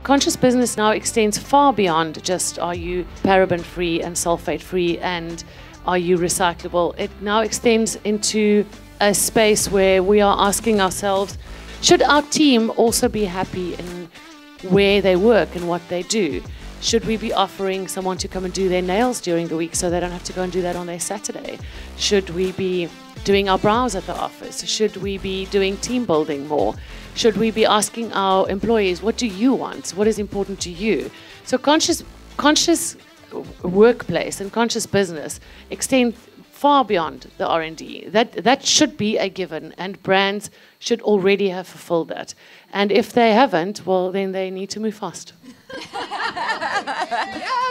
conscious business now extends far beyond just are you paraben-free and sulfate-free and are you recyclable. It now extends into a space where we are asking ourselves, should our team also be happy in where they work and what they do? Should we be offering someone to come and do their nails during the week so they don't have to go and do that on their Saturday? Should we be doing our brows at the office? Should we be doing team building more? Should we be asking our employees, what do you want? What is important to you? So conscious workplace and conscious business extend far beyond the R&D. That should be a given, and brands should already have fulfilled that. And if they haven't, well, then they need to move fast. Yes,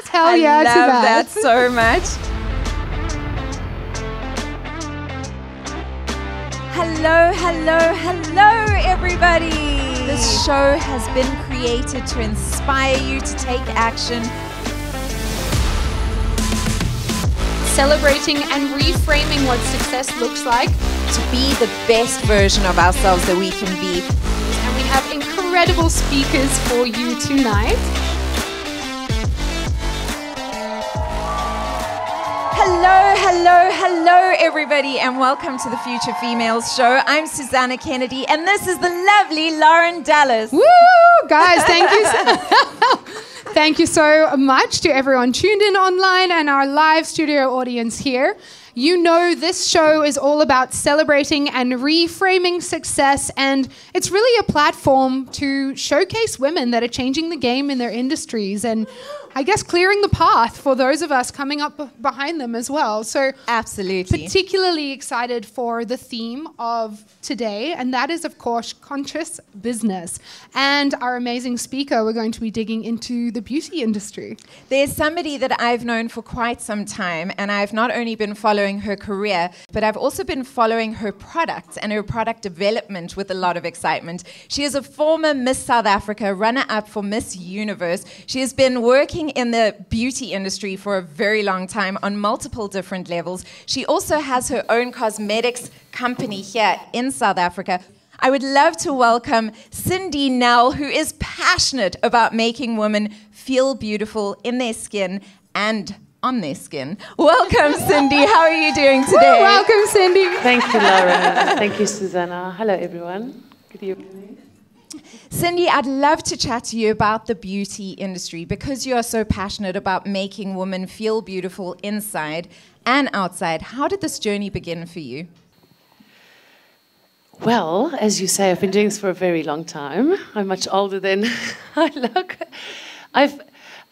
hell yeah, I love that so much. Hello, hello, hello, everybody. This show has been created to inspire you to take action, celebrating and reframing what success looks like, to be the best version of ourselves that we can be. and we have incredible speakers for you tonight. Hello, hello, hello, everybody, and welcome to the Future Females Show. I'm Susanna Kennedy, and this is the lovely Lauren Dallas. Woo, guys, thank you. Thank you so much to everyone tuned in online and our live studio audience here. You know this show is all about celebrating and reframing success, and it's really a platform to showcase women that are changing the game in their industries and I guess clearing the path for those of us coming up behind them as well. So Absolutely. Particularly excited for the theme of today, and that is, of course, conscious business. And our amazing speaker, we're going to be digging into the beauty industry. There's somebody that I've known for quite some time, and I've not only been following her career, but I've also been following her products and her product development with a lot of excitement. She is a former Miss South Africa, runner-up for Miss Universe. She has been working in the beauty industry for a very long time on multiple different levels. She also has her own cosmetics company here in South Africa. I would love to welcome Cindy Nell, who is passionate about making women feel beautiful in their skin and on their skin. Welcome, Cindy. How are you doing today? Welcome, Cindy. Thank you, Laura. Thank you, Susanna. Hello, everyone. Good evening. Cindy, I'd love to chat to you about the beauty industry because you are so passionate about making women feel beautiful inside and outside. How did this journey begin for you? Well, as you say, I've been doing this for a very long time. I'm much older than I look. I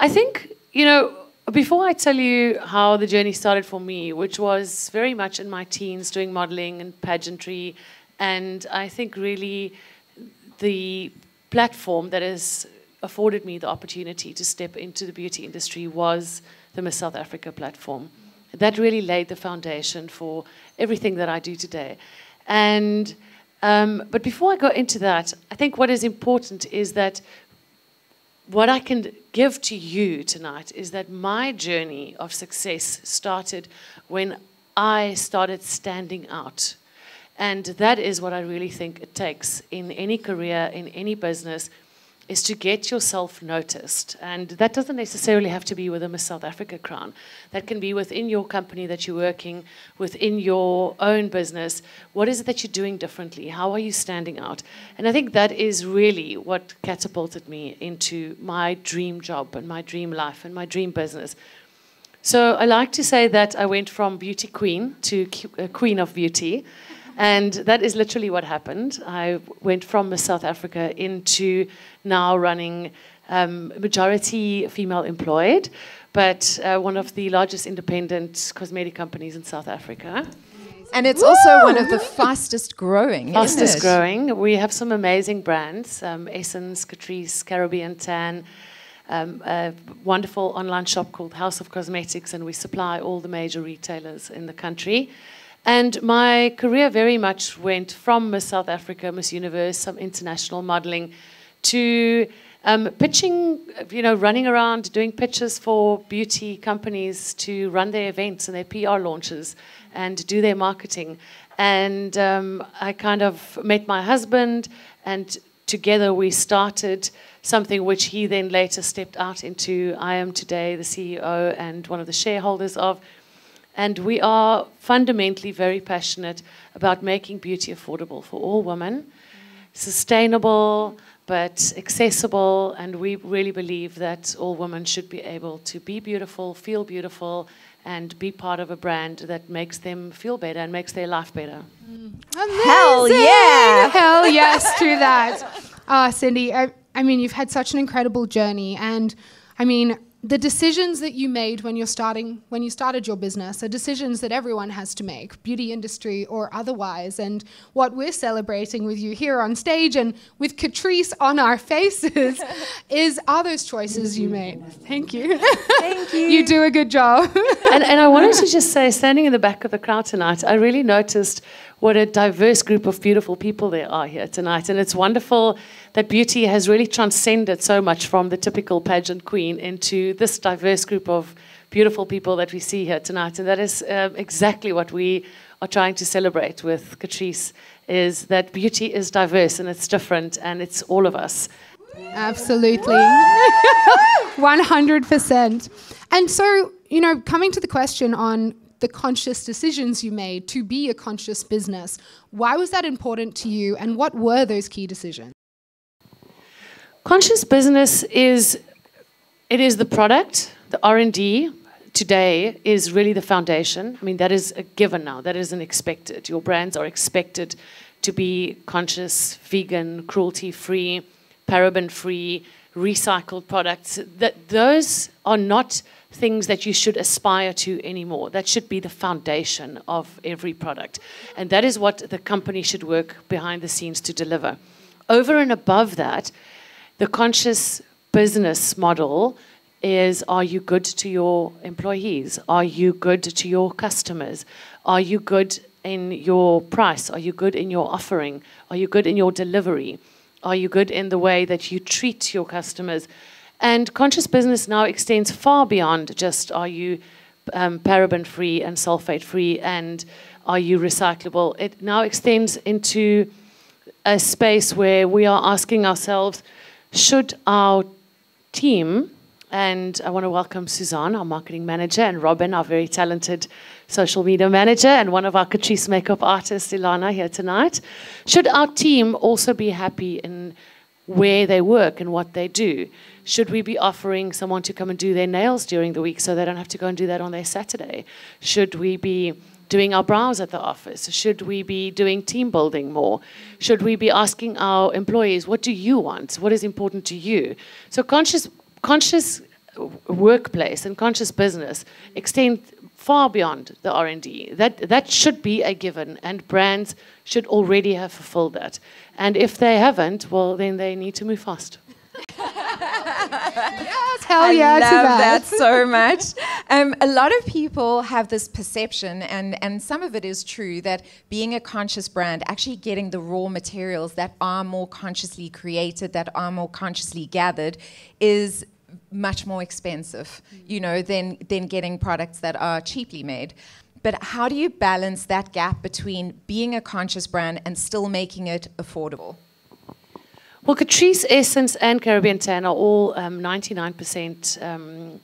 think, you know, before I tell you how the journey started for me, which was very much in my teens doing modeling and pageantry, and I think really the platform that has afforded me the opportunity to step into the beauty industry was the Miss South Africa platform. That really laid the foundation for everything that I do today. And but before I go into that, I think what is important is that what I can give to you tonight is that my journey of success started when I started standing out. And that is what I really think it takes in any career, in any business, is to get yourself noticed. And that doesn't necessarily have to be with a Miss South Africa crown. That can be within your company that you're working, within your own business. What is it that you're doing differently? How are you standing out? And I think that is really what catapulted me into my dream job and my dream life and my dream business. So I like to say that I went from beauty queen to queen of beauty. And that is literally what happened. I went from Miss South Africa into now running majority female employed, but one of the largest independent cosmetic companies in South Africa. And it's also one of the fastest growing, Fastest isn't it? growing. We have some amazing brands, Essence, Catrice, Caribbean Tan, a wonderful online shop called House of Cosmetics, and we supply all the major retailers in the country. And my career very much went from Miss South Africa, Miss Universe, some international modeling, to pitching, you know, running around doing pitches for beauty companies to run their events and their PR launches and do their marketing. And I kind of met my husband, and together we started something which he then later stepped out into. I am today the CEO and one of the shareholders of. And we are fundamentally very passionate about making beauty affordable for all women, sustainable but accessible, and we really believe that all women should be able to be beautiful, feel beautiful, and be part of a brand that makes them feel better and makes their life better. Hell yeah! Hell yes to that. Cindy, I mean, you've had such an incredible journey, and I mean, the decisions that you made when you started your business are decisions that everyone has to make, beauty industry or otherwise. And what we're celebrating with you here on stage and with Catrice on our faces are those choices you made. Thank you. Thank you. You do a good job. And I wanted to just say, standing in the back of the crowd tonight, I really noticed what a diverse group of beautiful people there are here tonight. And it's wonderful that beauty has really transcended so much from the typical pageant queen into this diverse group of beautiful people that we see here tonight. And that is exactly what we are trying to celebrate with Catrice, is that beauty is diverse and it's different and it's all of us. Absolutely. 100%. And so, you know, coming to the question on the conscious decisions you made to be a conscious business, why was that important to you and what were those key decisions? Conscious business is the product. The R&D today is really the foundation. I mean, that is a given now. That isn't expected. Your brands are expected to be conscious, vegan, cruelty-free, paraben-free, recycled products. Those are not things that you should aspire to anymore. That should be the foundation of every product. And that is what the company should work behind the scenes to deliver. Over and above that, the conscious business model is, are you good to your employees? Are you good to your customers? Are you good in your price? Are you good in your offering? Are you good in your delivery? Are you good in the way that you treat your customers? And conscious business now extends far beyond just, are you paraben-free and sulfate-free, and are you recyclable? It now extends into a space where we are asking ourselves, should our team, and I want to welcome Suzanne, our marketing manager, and Robin, our very talented social media manager, and one of our Catrice makeup artists, Ilana, here tonight. Should our team also be happy in where they work and what they do? Should we be offering someone to come and do their nails during the week so they don't have to go and do that on their Saturday? Should we be doing our brows at the office? Should we be doing team building more? Should we be asking our employees, what do you want? What is important to you? So conscious workplace and conscious business extend far beyond the R&D. That should be a given, and brands should already have fulfilled that. And if they haven't, well, then they need to move fast. Yes, hell yeah I to love that. that so much. A lot of people have this perception, and some of it is true, that being a conscious brand, actually getting the raw materials that are more consciously created, that are more consciously gathered, is much more expensive, you know, than getting products that are cheaply made. But how do you balance that gap between being a conscious brand and still making it affordable? Well, Catrice, Essence, and Caribbean Tan are all 99%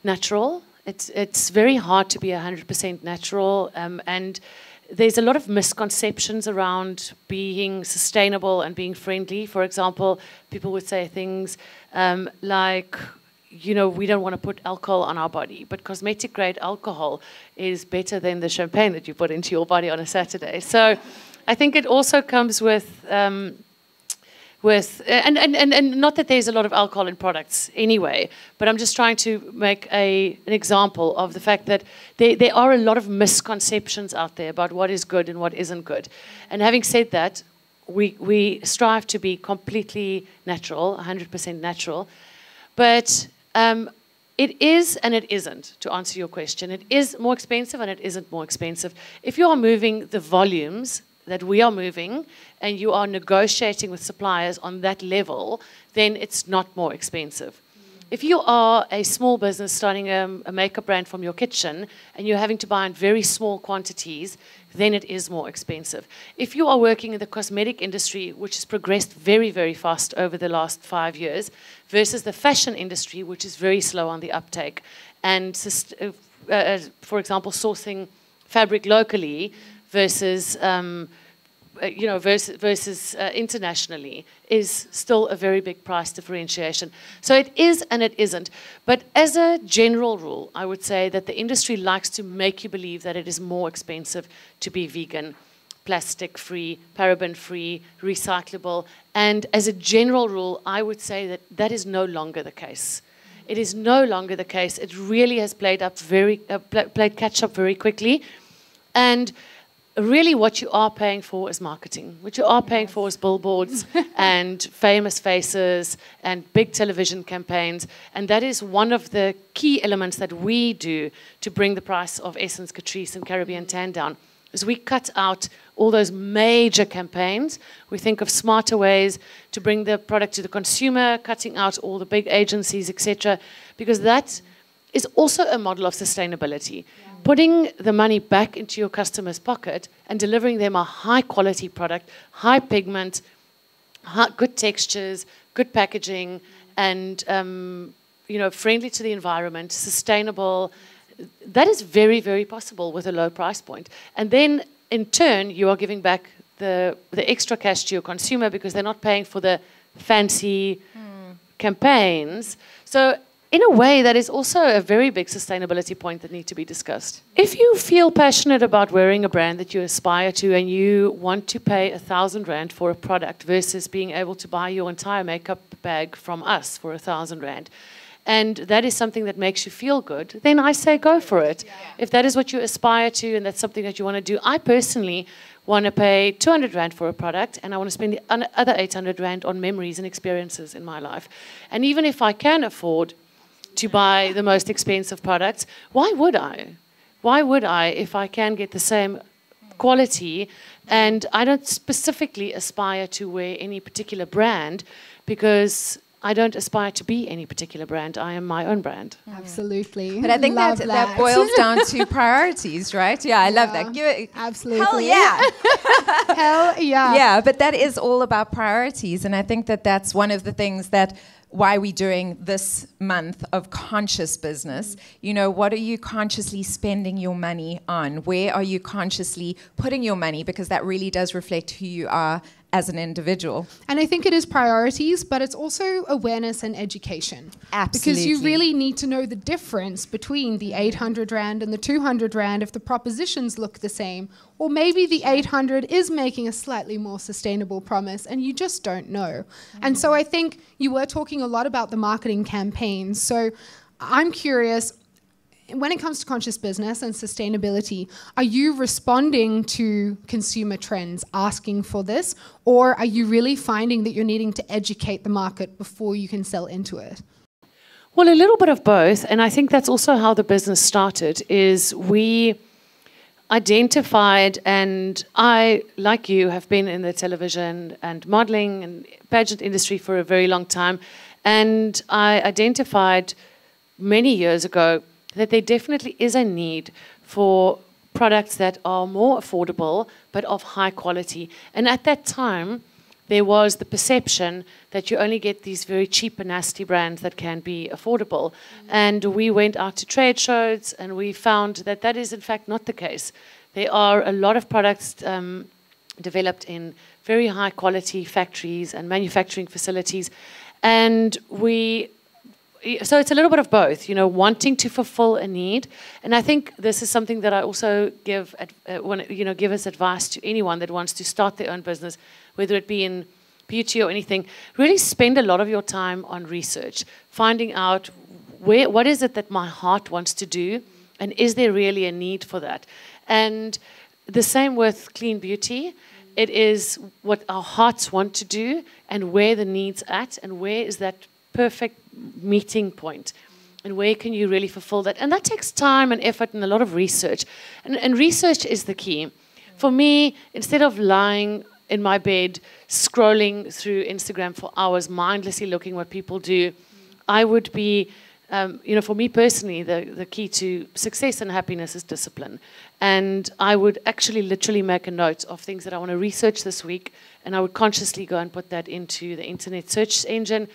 natural. It's very hard to be 100% natural, and there's a lot of misconceptions around being sustainable and being friendly. For example, people would say things like, you know, we don't want to put alcohol on our body, but cosmetic grade alcohol is better than the champagne that you put into your body on a Saturday. So I think it also comes with and not that there's a lot of alcohol in products anyway, but I'm just trying to make an example of the fact that there are a lot of misconceptions out there about what is good and what isn't good. And having said that, we strive to be completely natural, 100% natural, but it is and it isn't, to answer your question. It is more expensive and it isn't more expensive. If you are moving the volumes that we are moving, and you are negotiating with suppliers on that level, then it's not more expensive. If you are a small business starting a makeup brand from your kitchen and you're having to buy in very small quantities, then it is more expensive. If you are working in the cosmetic industry, which has progressed very, very fast over the last 5 years, versus the fashion industry, which is very slow on the uptake, and for example, sourcing fabric locally versus versus internationally is still a very big price differentiation. So it is and it isn't. But as a general rule, I would say that the industry likes to make you believe that it is more expensive to be vegan, plastic-free, paraben-free, recyclable. And as a general rule, I would say that that is no longer the case. It is no longer the case. It really has played catch up very quickly. And really what you are paying for is marketing. What you are paying for is billboards and famous faces and big television campaigns. And that is one of the key elements that we do to bring the price of Essence, Catrice and Caribbean Tan down. Is we cut out all those major campaigns. We think of smarter ways to bring the product to the consumer, cutting out all the big agencies, etc. Because that is also a model of sustainability. Putting the money back into your customer's pocket and delivering them a high-quality product, high pigment, good textures, good packaging, and friendly to the environment, sustainable. That is very, very possible with a low price point. And then, in turn, you are giving back the extra cash to your consumer because they're not paying for the fancy campaigns. So, in a way, that is also a very big sustainability point that needs to be discussed. If you feel passionate about wearing a brand that you aspire to and you want to pay 1,000 Rand for a product versus being able to buy your entire makeup bag from us for 1,000 Rand, and that is something that makes you feel good, then I say go for it. Yeah. If that is what you aspire to and that's something that you want to do, I personally want to pay 200 Rand for a product and I want to spend the other 800 Rand on memories and experiences in my life. And even if I can afford to buy the most expensive products, why would I? Why would I if I can get the same quality? And I don't specifically aspire to wear any particular brand because I don't aspire to be any particular brand. I am my own brand. Absolutely. But I think that boils down to priorities, right? Yeah, I love that. Absolutely. Hell yeah. Hell yeah. Yeah, but that is all about priorities. And I think that that's one of the things that why we're doing this month of conscious business. You know, what are you consciously spending your money on? Where are you consciously putting your money? Because that really does reflect who you are as an individual. And I think it is priorities, but it's also awareness and education. Absolutely. Because you really need to know the difference between the 800 Rand and the 200 Rand if the propositions look the same. Or maybe the 800 is making a slightly more sustainable promise and you just don't know. And so I think you were talking a lot about the marketing campaigns. So I'm curious, when it comes to conscious business and sustainability, are you responding to consumer trends, asking for this, or are you really finding that you're needing to educate the market before you can sell into it? Well, a little bit of both, and I think that's also how the business started, is we identified, and I, like you, have been in the television and modeling and pageant industry for a very long time, and I identified many years ago that there definitely is a need for products that are more affordable but of high quality. And at that time, there was the perception that you only get these very cheap and nasty brands that can be affordable. And we went out to trade shows and we found that that is in fact not the case. There are a lot of products developed in very high quality factories and manufacturing facilities. And so it's a little bit of both, you know, wanting to fulfill a need. And I think this is something that I also give as advice to anyone that wants to start their own business, whether it be in beauty or anything. Really spend a lot of your time on research, finding out what is it that my heart wants to do, and is there really a need for that? And the same with clean beauty. It is what our hearts want to do and where the need's at and where is that perfect meeting point and where can you really fulfill that. And that takes time and effort and a lot of research. And research is the key. For me, instead of lying in my bed scrolling through Instagram for hours, mindlessly looking what people do, I would be, for me personally, the key to success and happiness is discipline. And I would actually literally make a note of things that I want to research this week, and I would consciously go and put that into the internet search engine,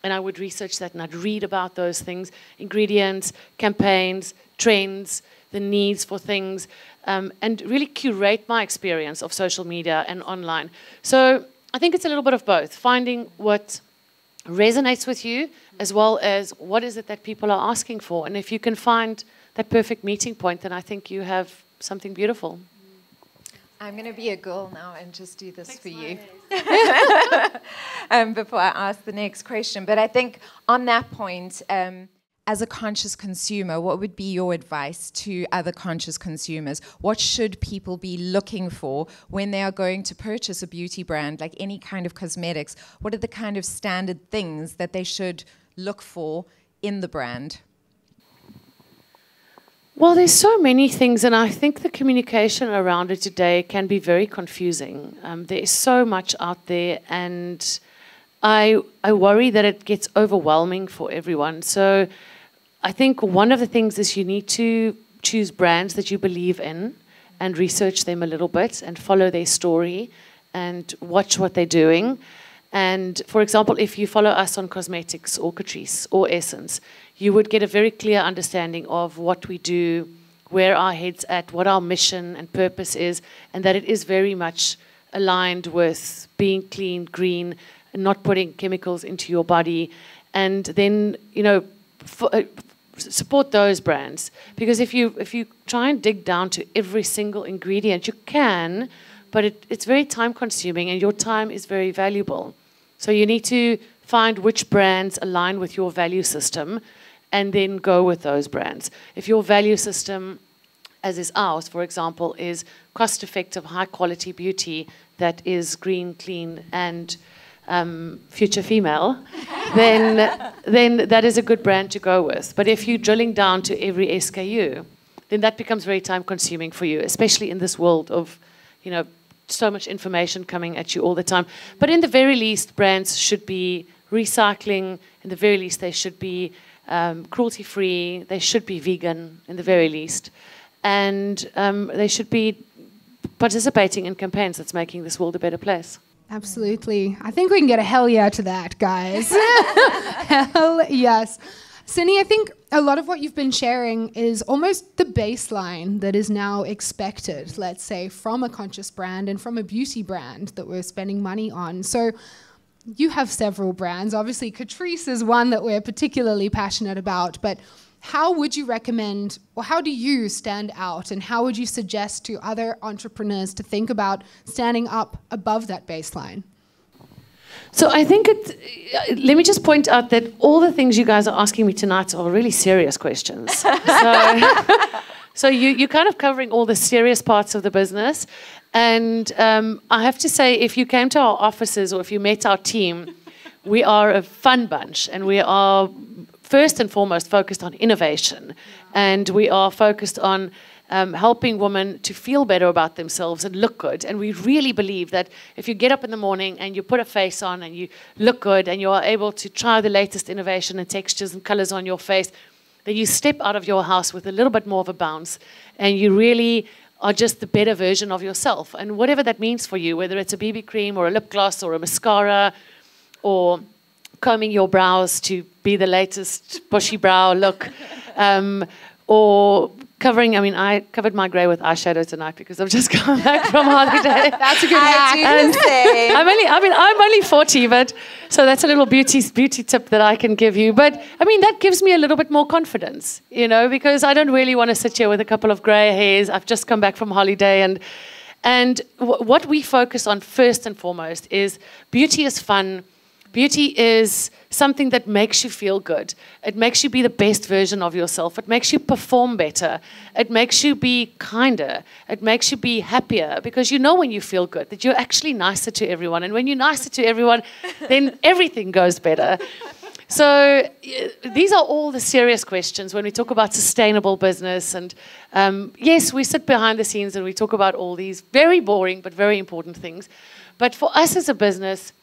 and I would research that, and I'd read about those things, ingredients, campaigns, trends, the needs for things, and really curate my experience of social media and online. So I think it's a little bit of both, finding what resonates with you, as well as what is it that people are asking for. And if you can find that perfect meeting point, then I think you have something beautiful. I'm going to be a girl now and just do this for you before I ask the next question. But I think on that point, as a conscious consumer, what would be your advice to other conscious consumers? What should people be looking for when they are going to purchase a beauty brand, like any kind of cosmetics? What are the kind of standard things that they should look for in the brand? Well, there's so many things, and I think the communication around it today can be very confusing. There is so much out there, and I worry that it gets overwhelming for everyone. So I think one of the things is you need to choose brands that you believe in and research them a little bit and follow their story and watch what they're doing. And for example, if you follow us on Cosmetix or Catrice or Essence, you would get a very clear understanding of what we do, where our head's at, what our mission and purpose is, and that it is very much aligned with being clean, green, and not putting chemicals into your body. And then, support those brands, because if you try and dig down to every single ingredient, you can, but it's very time consuming, and your time is very valuable. So you need to find which brands align with your value system and then go with those brands. If your value system, as is ours, for example, is cost-effective, high-quality beauty that is green, clean, and future female, then that is a good brand to go with. But if you're drilling down to every SKU, then that becomes very time-consuming for you, especially in this world of, so much information coming at you all the time. But in the very least, brands should be recycling. In the very least, they should be cruelty-free. They should be vegan, in the very least. And they should be participating in campaigns that's making this world a better place. Absolutely. I think we can get a hell yeah to that, guys. Hell yes. Cindy, I think a lot of what you've been sharing is almost the baseline that is now expected, let's say, from a conscious brand and from a beauty brand that we're spending money on. So you have several brands. Obviously, Catrice is one that we're particularly passionate about, but how would you recommend, or how do you stand out, and how would you suggest to other entrepreneurs to think about standing up above that baseline? So I think let me just point out that all the things you guys are asking me tonight are really serious questions. So you're kind of covering all the serious parts of the business. And I have to say, if you came to our offices or if you met our team, we are a fun bunch, and we are first and foremost focused on innovation, and we are focused on helping women to feel better about themselves and look good. And we really believe that if you get up in the morning and you put a face on and you look good and you are able to try the latest innovation and textures and colors on your face, then you step out of your house with a little bit more of a bounce, and you really are just the better version of yourself. And whatever that means for you, whether it's a BB cream or a lip gloss or a mascara or combing your brows to be the latest bushy brow look, or covering, I covered my grey with eyeshadow tonight because I've just come back from holiday. That's a good hack. I'm only 40, but so that's a little beauty tip that I can give you. But that gives me a little bit more confidence, because I don't really want to sit here with a couple of grey hairs. I've just come back from holiday, and what we focus on first and foremost is beauty is fun. Beauty is something that makes you feel good. It makes you be the best version of yourself. It makes you perform better. It makes you be kinder. It makes you be happier, because when you feel good that you're actually nicer to everyone. And when you're nicer to everyone, then everything goes better. So these are all the serious questions when we talk about sustainable business. And yes, we sit behind the scenes and we talk about all these very boring but very important things. But for us as a business,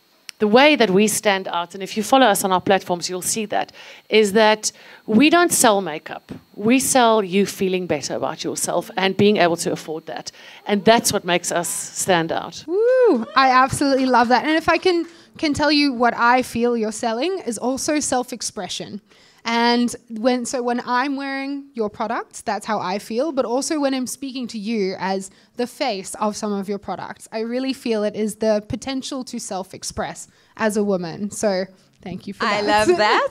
the way that we stand out, and if you follow us on our platforms, you'll see that, is that we don't sell makeup. We sell you feeling better about yourself and being able to afford that. And that's what makes us stand out. Woo! I absolutely love that. And if I can tell you what I feel you're selling is also self-expression. And when I'm wearing your products, that's how I feel. But also when I'm speaking to you as the face of some of your products, I really feel it is the potential to self-express as a woman. So thank you for that. I love that.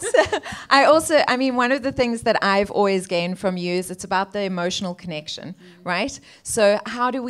I mean, one of the things that I've always gained from you is it's about the emotional connection, right? So how do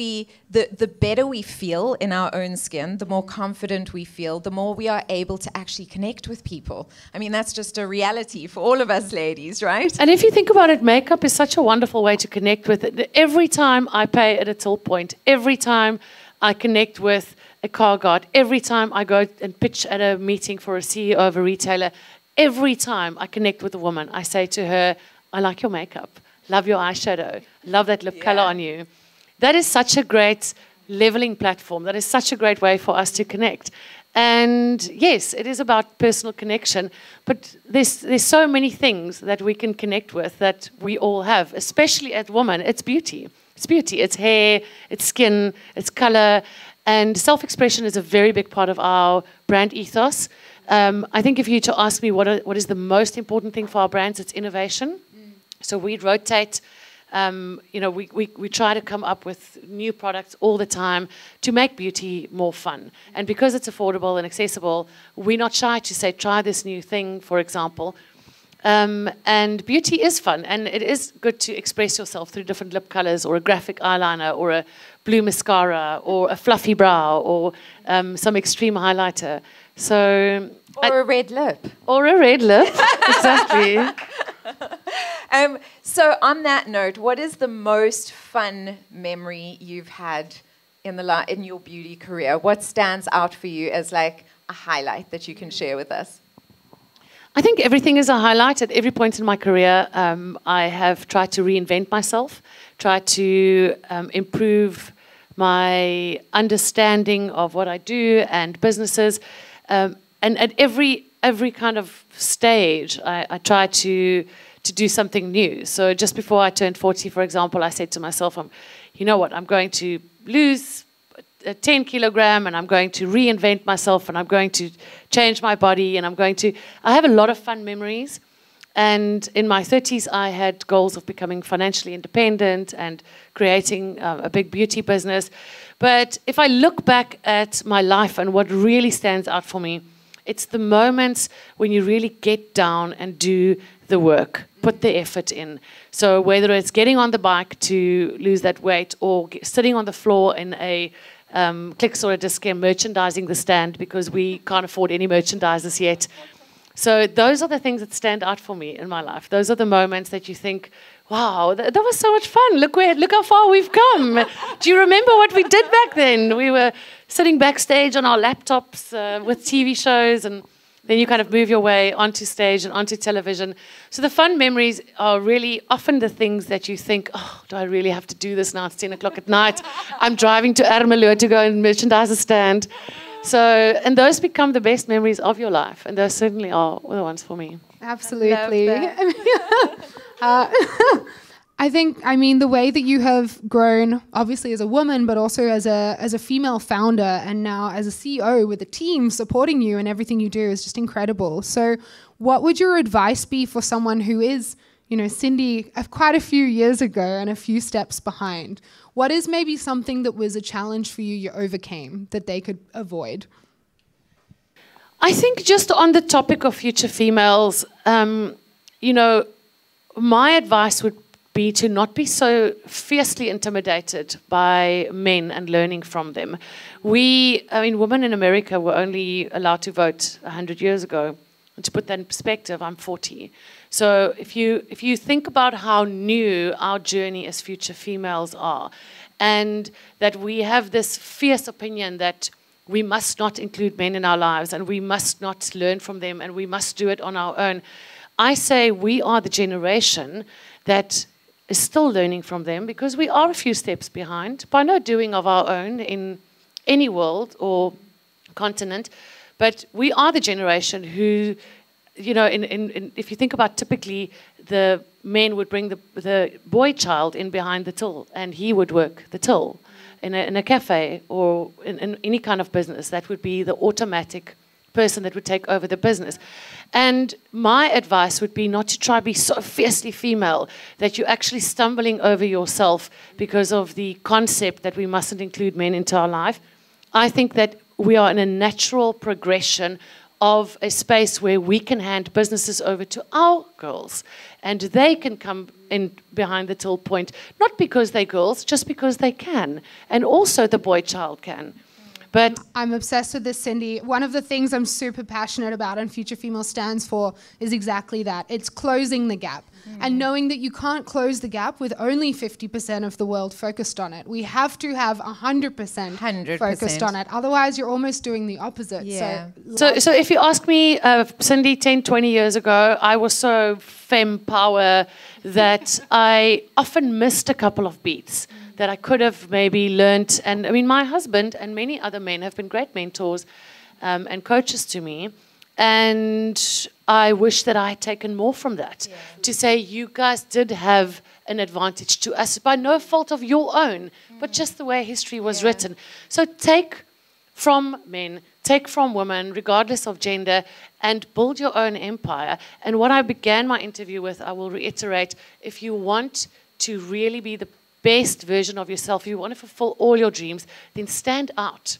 the better we feel in our own skin, the more confident we feel, the more we are able to actually connect with people. I mean, that's just a reality for all of us ladies, right? And if you think about it, makeup is such a wonderful way to connect with it. Every time I pay at a till point, every time I connect with a car guard, every time I go and pitch at a meeting for a CEO of a retailer, every time I connect with a woman, I say to her, I like your makeup, love your eyeshadow, love that lip color on you. That is such a great leveling platform. That is such a great way for us to connect. And yes, it is about personal connection, but there's so many things that we can connect with that we all have, especially as women. It's beauty. It's beauty. It's hair, it's skin, it's color. And self-expression is a very big part of our brand ethos. I think if you were to ask me what is the most important thing for our brands, it's innovation. So we rotate. We try to come up with new products all the time to make beauty more fun. And because it's affordable and accessible, we're not shy to say, try this new thing, for example. And beauty is fun, and it is good to express yourself through different lip colors, or a graphic eyeliner, or a blue mascara, or a fluffy brow, or some extreme highlighter. So, or a red lip. Or a red lip, exactly. So on that note, what is the most fun memory you've had in your beauty career? What stands out for you as like a highlight that you can share with us? I think everything is a highlight. At every point in my career, I have tried to reinvent myself, tried to improve my understanding of what I do and businesses. And at every kind of stage, I try to do something new. So just before I turned 40, for example, I said to myself, you know what, I'm going to lose 10 kilogram, and I'm going to reinvent myself, and I'm going to change my body, and I have a lot of fun memories. And in my 30s, I had goals of becoming financially independent and creating a big beauty business. But if I look back at my life and what really stands out for me, it's the moments when you really get down and do the work, put the effort in. So whether it's getting on the bike to lose that weight, or sitting on the floor in a Clicks or a Discount merchandising the stand because we can't afford any merchandisers yet. So those are the things that stand out for me in my life. Those are the moments that you think, wow, that was so much fun. Look how far we've come. Do you remember what we did back then? We were sitting backstage on our laptops with TV shows, and then you kind of move your way onto stage and onto television. So the fun memories are really often the things that you think, oh, do I really have to do this now? It's 10 o'clock at night. I'm driving to Ermelo to go and merchandise a stand. So, and those become the best memories of your life. And those certainly are the ones for me. Absolutely. I think, the way that you have grown, obviously as a woman, but also as a female founder, and now as a CEO with a team supporting you and everything you do is just incredible. So what would your advice be for someone who is, Cindy, quite a few years ago and a few steps behind? What is maybe something that was a challenge for you overcame that they could avoid? I think just on the topic of future females, my advice would be to not be so fiercely intimidated by men and learning from them. Women in America were only allowed to vote 100 years ago. And to put that in perspective, I'm 40. So if you think about how new our journey as future females are, and that we have this fierce opinion that we must not include men in our lives, and we must not learn from them, and we must do it on our own, I say we are the generation that is still learning from them, because we are a few steps behind by no doing of our own in any world or continent. But we are the generation who, you know, if you think about typically the men would bring the boy child in behind the till, and he would work the till in a cafe or in any kind of business. That would be the automatic person that would take over the business. And my advice would be not to try to be so fiercely female that you're actually stumbling over yourself because of the concept that we mustn't include men into our life. I think that we are in a natural progression of a space where we can hand businesses over to our girls and they can come in behind the till point, not because they're girls, just because they can. And also the boy child can. But I'm obsessed with this, Cindy. One of the things I'm super passionate about and Future Female stands for is exactly that. It's closing the gap. And knowing that you can't close the gap with only 50% of the world focused on it. We have to have 100% focused on it. Otherwise, you're almost doing the opposite. Yeah. So if you ask me, Cindy, 10, 20 years ago, I was so femme power that I often missed a couple of beats that I could have maybe learned. And I mean, my husband and many other men have been great mentors and coaches to me. And I wish that I had taken more from that. Yeah. To say, you guys did have an advantage to us by no fault of your own, but just the way history was written. So take from men, take from women, regardless of gender, and build your own empire. And what I began my interview with, I will reiterate, if you want to really be the best version of yourself, if you want to fulfill all your dreams, then stand out.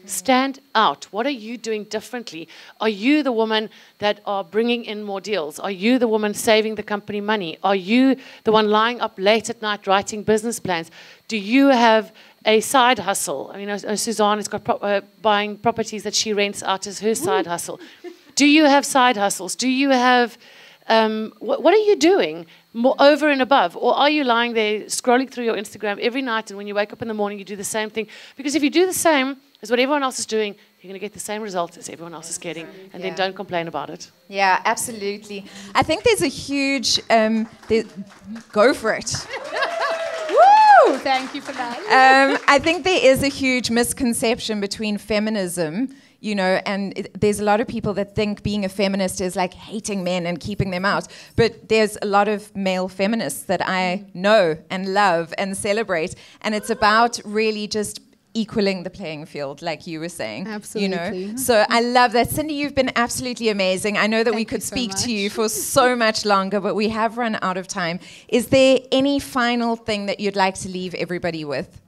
Stand out. What are you doing differently? Are you the woman that are bringing in more deals? Are you the woman saving the company money? Are you the one lying up late at night writing business plans? Do you have a side hustle? I mean, Suzanne has got buying properties that she rents out as her side hustle. Do you have side hustles? Do you have, what are you doing more over and above? Or are you lying there scrolling through your Instagram every night, and when you wake up in the morning, you do the same thing? Because if you do the same as what everyone else is doing, you're going to get the same results as everyone else is getting, and then don't complain about it. Yeah, absolutely. I think there's a huge, go for it. Woo! Thank you for that. I think there is a huge misconception between feminism, you know, and there's a lot of people that think being a feminist is like hating men and keeping them out. But there's a lot of male feminists that I know and love and celebrate, and it's about really just equaling the playing field, like you were saying. Absolutely. You know? So I love that. Cindy, you've been absolutely amazing. I know that we could speak to you for so much longer, but we have run out of time. Is there any final thing that you'd like to leave everybody with?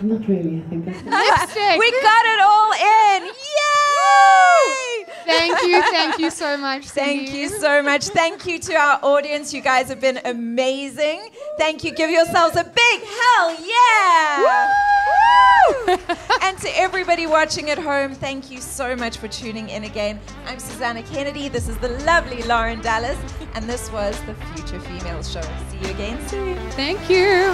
Not really, I think that's Lipstick. We got it all in. Yay! Thank you so much, Cindy. Thank you so much. Thank you to our audience. You guys have been amazing. Thank you. Give yourselves a big hell yeah! Woo! And to everybody watching at home, thank you so much for tuning in again. I'm Susanna Kennedy. This is the lovely Lauren Dallas, and this was the Future Females Show. See you again soon. Thank you.